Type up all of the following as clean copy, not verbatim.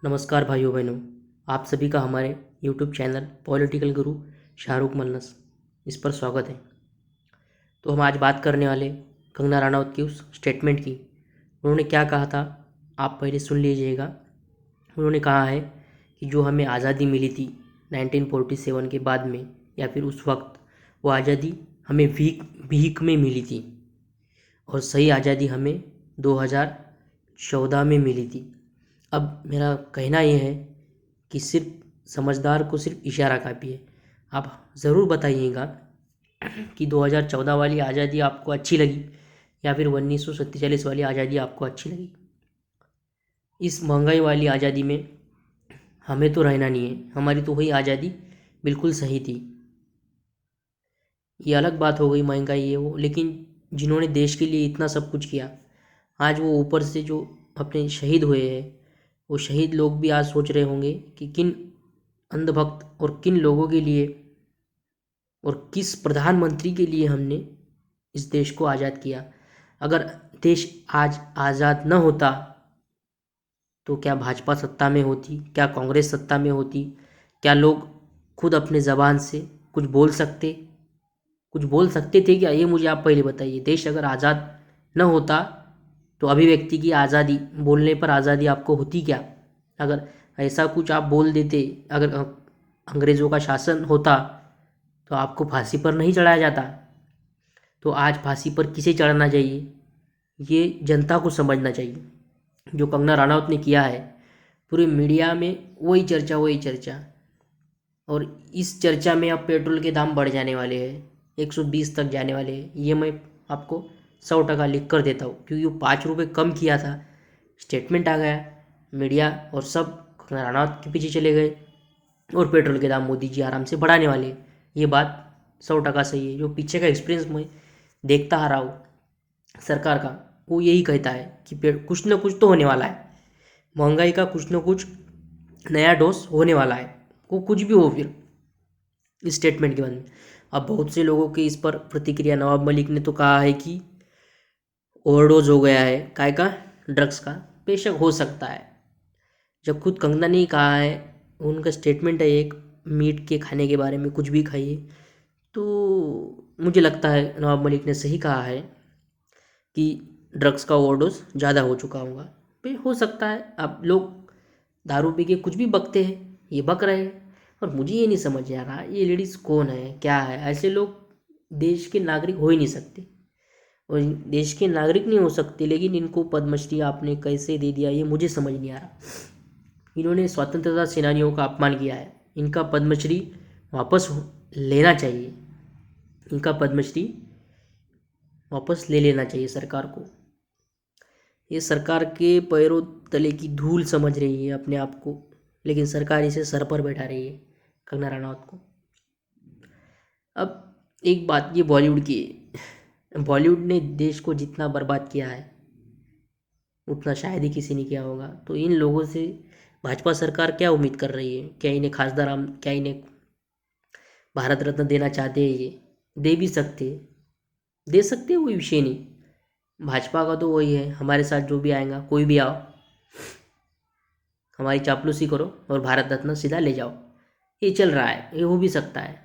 नमस्कार भाइयों बहनों। आप सभी का हमारे YouTube चैनल पॉलिटिकल गुरु शाहरुख मन्नस इस पर स्वागत है। तो हम आज बात करने वाले कंगना रनौत की उस स्टेटमेंट की। उन्होंने क्या कहा था, आप पहले सुन लीजिएगा। उन्होंने कहा है कि जो हमें आज़ादी मिली थी 1947 के बाद में, या फिर उस वक्त, वो आज़ादी हमें भीख भीख में मिली थी और सही आज़ादी हमें 2014 में मिली थी। अब मेरा कहना यह है कि सिर्फ समझदार को सिर्फ इशारा काफ़ी है। आप ज़रूर बताइएगा कि 2014 वाली आज़ादी आपको अच्छी लगी या फिर 1947 वाली आज़ादी आपको अच्छी लगी। इस महंगाई वाली आज़ादी में हमें तो रहना नहीं है, हमारी तो वही आज़ादी बिल्कुल सही थी। ये अलग बात हो गई महंगाई ये वो, लेकिन जिन्होंने देश के लिए इतना सब कुछ किया, आज वो ऊपर से जो अपने शहीद हुए हैं, वो शहीद लोग भी आज सोच रहे होंगे कि किन अंधभक्त और किन लोगों के लिए और किस प्रधानमंत्री के लिए हमने इस देश को आज़ाद किया। अगर देश आज आज़ाद न होता तो क्या भाजपा सत्ता में होती, क्या कांग्रेस सत्ता में होती, क्या लोग खुद अपने ज़बान से कुछ बोल सकते थे क्या? ये मुझे आप पहले बताइए। देश अगर आज़ाद न होता तो अभिव्यक्ति की आज़ादी, बोलने पर आज़ादी आपको होती क्या? अगर ऐसा कुछ आप बोल देते, अगर अंग्रेज़ों का शासन होता तो आपको फांसी पर नहीं चढ़ाया जाता। तो आज फांसी पर किसे चढ़ना चाहिए, ये जनता को समझना चाहिए। जो कंगना रनौत ने किया है, पूरे मीडिया में वही चर्चा, और इस चर्चा में अब पेट्रोल के दाम बढ़ जाने वाले हैं, 120 तक जाने वाले हैं। ये मैं आपको 100% लिख कर देता हूँ, क्योंकि वो 5 रुपये कम किया था, स्टेटमेंट आ गया, मीडिया और सब कंगना रनौत के पीछे चले गए और पेट्रोल के दाम मोदी जी आराम से बढ़ाने वाले हैं। ये बात 100% सही है। जो पीछे का एक्सपीरियंस मैं देखता आ रहा हूँ सरकार का, वो यही कहता है कि कुछ ना कुछ तो होने वाला है, महंगाई का कुछ ना कुछ नया डोज होने वाला है, वो कुछ भी हो फिर इस स्टेटमेंट के बाद में। अब बहुत से लोगों की इस पर प्रतिक्रिया, नवाब मलिक ने तो कहा है कि ओवरडोज हो गया है, काय का, ड्रग्स का। बेशक हो सकता है, जब खुद कंगना ने ही कहा है, उनका स्टेटमेंट है एक, मीट के खाने के बारे में, कुछ भी खाइए। तो मुझे लगता है नवाब मलिक ने सही कहा है कि ड्रग्स का ओवरडोज ज़्यादा हो चुका होगा। पे हो सकता है, अब लोग दारू पी के कुछ भी बकते हैं, ये बक रहे हैं। और मुझे ये नहीं समझ आ रहा, ये लेडीज़ कौन है, क्या है? ऐसे लोग देश के नागरिक हो ही नहीं सकते, और देश के नागरिक नहीं हो सकते, लेकिन इनको पद्मश्री आपने कैसे दे दिया, ये मुझे समझ नहीं आ रहा। इन्होंने स्वतंत्रता सेनानियों का अपमान किया है, इनका पद्मश्री वापस लेना चाहिए, इनका पद्मश्री वापस ले लेना चाहिए सरकार को। ये सरकार के पैरों तले की धूल समझ रही है अपने आप को, लेकिन सरकार इसे सर पर बैठा रही है, कंगना रनौत को। अब एक बात ये बॉलीवुड की है, बॉलीवुड ने देश को जितना बर्बाद किया है उतना शायद ही किसी ने किया होगा। तो इन लोगों से भाजपा सरकार क्या उम्मीद कर रही है? क्या इन्हें खासदार आम, क्या इन्हें भारत रत्न देना चाहते हैं? ये दे भी सकते, दे सकते, कोई विषय नहीं। भाजपा का तो वही है, हमारे साथ जो भी आएगा, कोई भी आओ, हमारी चापलूसी करो और भारत रत्न सीधा ले जाओ। ये चल रहा है, ये हो भी सकता है।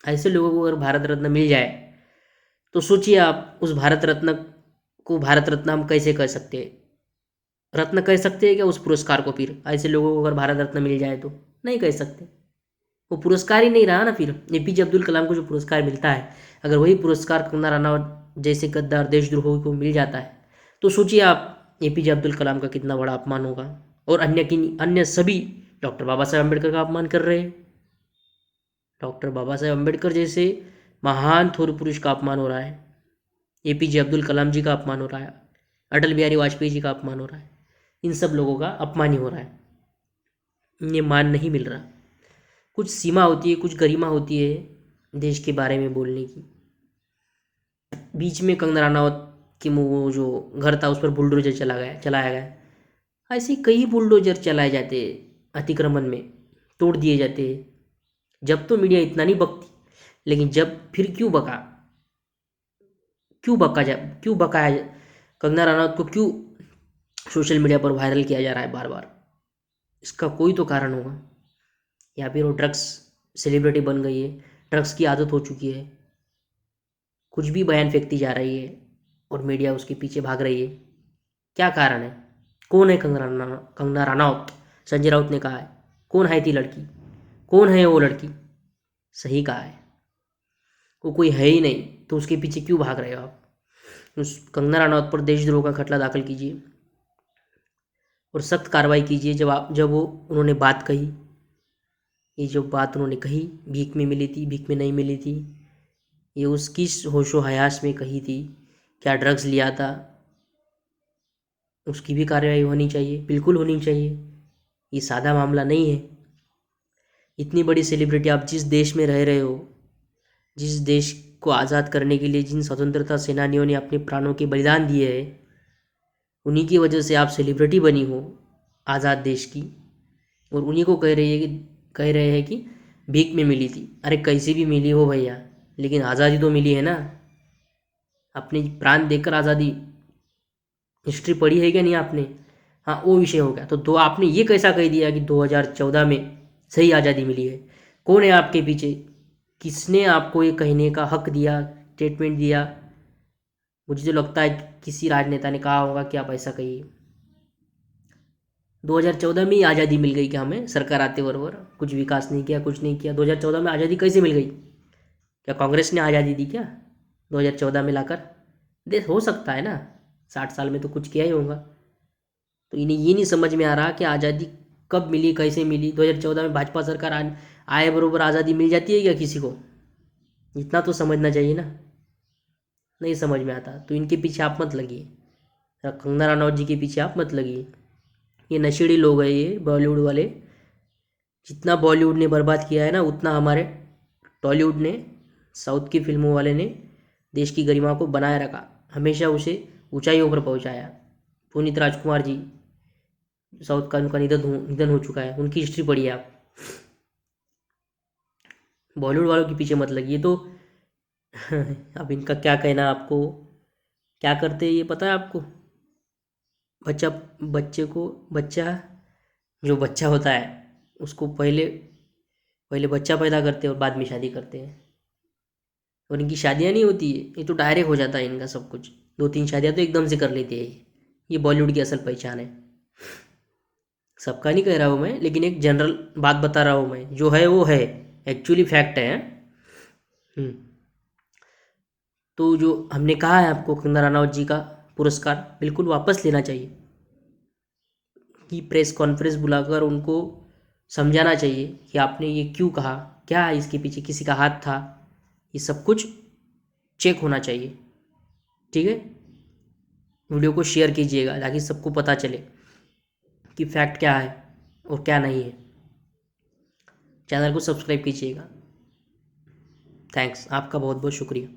ऐसे लोगों को अगर भारत रत्न मिल जाए तो सोचिए आप, उस भारत रत्न को भारत रत्न हम कैसे कह सकते हैं? रत्न कह सकते हैं क्या उस पुरस्कार को? फिर ऐसे लोगों को अगर भारत रत्न मिल जाए तो नहीं कह सकते, वो पुरस्कार ही नहीं रहा ना। फिर एपीजे अब्दुल कलाम को जो पुरस्कार मिलता है, अगर वही पुरस्कार कंगना रनौत जैसे गद्दार देशद्रोही को मिल जाता है, तो सोचिए आप एपीजे अब्दुल कलाम का कितना बड़ा अपमान होगा। और अन्य सभी, डॉक्टर बाबा साहेब अम्बेडकर का अपमान कर रहे हैं। डॉक्टर बाबा साहेब अम्बेडकर जैसे महान थोर पुरुष का अपमान हो रहा है, एपीजे अब्दुल कलाम जी का अपमान हो रहा है, अटल बिहारी वाजपेयी जी का अपमान हो रहा है। इन सब लोगों का अपमान ही हो रहा है, इन्हें मान नहीं मिल रहा। कुछ सीमा होती है, कुछ गरिमा होती है देश के बारे में बोलने की। बीच में कंगना रनावत के वो जो घर था उस पर बुलडोजर चलाया गया। ऐसे कई बुलडोजर चलाए जाते हैं, अतिक्रमण में तोड़ दिए जाते हैं। जब तो मीडिया इतना नहीं बकती, लेकिन जब फिर क्यों बकाया कंगना रनावत को क्यों सोशल मीडिया पर वायरल किया जा रहा है बार बार? इसका कोई तो कारण होगा, या फिर वो ड्रग्स सेलिब्रिटी बन गई है, ड्रग्स की आदत हो चुकी है, कुछ भी बयान फेंकती जा रही है और मीडिया उसके पीछे भाग रही है। क्या कारण है? कौन है कंगना रनौत? संजय राउत ने कहा है। कौन है थी लड़की? कौन है वो लड़की? सही कहा है, वो कोई है ही नहीं, तो उसके पीछे क्यों भाग रहे हो आप? उस कंगना रनौत पर देशद्रोह का खटला दाखिल कीजिए और सख्त कार्रवाई कीजिए। जब वो उन्होंने बात कही, ये जो बात उन्होंने कही, भीख में मिली थी, भीख में नहीं मिली थी, ये उसकी होशो हयास में कही थी, क्या ड्रग्स लिया था, उसकी भी कार्रवाई होनी चाहिए, बिल्कुल होनी चाहिए। ये सादा मामला नहीं है। इतनी बड़ी सेलिब्रिटी, आप जिस देश में रह रहे हो, जिस देश को आज़ाद करने के लिए जिन स्वतंत्रता सेनानियों ने अपने प्राणों के बलिदान दिए हैं, उन्हीं की वजह से आप सेलिब्रिटी बनी हो आज़ाद देश की, और उन्हीं को कह रहे हैं कि भीख में मिली थी। अरे कैसी भी मिली हो भैया, लेकिन आज़ादी तो मिली है ना। अपने प्राण देकर आज़ादी, हिस्ट्री पढ़ी है क्या नहीं आपने? हाँ, वो विषय हो गया। तो दो आपने ये कैसा कह दिया कि 2014 में सही आज़ादी मिली है? कौन है आपके पीछे? किसने आपको ये कहने का हक दिया, स्टेटमेंट दिया? मुझे तो लगता है कि किसी राजनेता ने कहा होगा कि आप ऐसा कहिए। 2014 में ही आज़ादी मिल गई क्या हमें? सरकार आते बरबर कुछ विकास नहीं किया, कुछ नहीं किया। 2014 में आज़ादी कैसे मिल गई? क्या कांग्रेस ने आज़ादी दी क्या 2014 में लाकर? देश हो सकता है ना, 60 साल में तो कुछ किया ही होगा। तो इन्हें ये नहीं समझ में आ रहा कि आज़ादी कब मिली, कैसे मिली। 2014 में भाजपा सरकार आए बरोबर आज़ादी मिल जाती है क्या किसी को? इतना तो समझना चाहिए ना। नहीं समझ में आता तो इनके पीछे आप मत लगिए, कंगना रनौत जी के पीछे आप मत लगिए। ये नशेड़ी लोग हैं, ये बॉलीवुड वाले। जितना बॉलीवुड ने बर्बाद किया है ना, उतना हमारे टॉलीवुड ने, साउथ की फिल्मों वाले ने देश की गरिमा को बनाए रखा, हमेशा उसे ऊंचाइयों पर पहुंचाया। पुनीत राजकुमार जी, साउथ का उनका निधन हो चुका है, उनकी हिस्ट्री पढ़िए आप। बॉलीवुड वालों के पीछे मत लगिए। तो अब इनका क्या कहना आपको, क्या करते हैं ये पता है आपको? बच्चा बच्चे को बच्चा जो बच्चा होता है उसको पहले पहले बच्चा पैदा करते हैं और बाद में शादी करते हैं। और इनकी शादियाँ नहीं होती है, ये तो डायरेक्ट हो जाता है इनका सब कुछ। 2-3 शादियाँ तो एकदम से कर लेते हैं ये बॉलीवुड की असल पहचान है। सबका नहीं कह रहा हूँ मैं, लेकिन एक जनरल बात बता रहा हूँ मैं, जो है वो है, एक्चुअली फैक्ट है। हम्म। तो जो हमने कहा है आपको, कंगना रनावत जी का पुरस्कार बिल्कुल वापस लेना चाहिए, कि प्रेस कॉन्फ्रेंस बुलाकर उनको समझाना चाहिए कि आपने ये क्यों कहा, क्या इसके पीछे किसी का हाथ था, ये सब कुछ चेक होना चाहिए। ठीक है, वीडियो को शेयर कीजिएगा ताकि सबको पता चले कि फैक्ट क्या है और क्या नहीं है। चैनल को सब्सक्राइब कीजिएगा। थैंक्स, आपका बहुत बहुत शुक्रिया।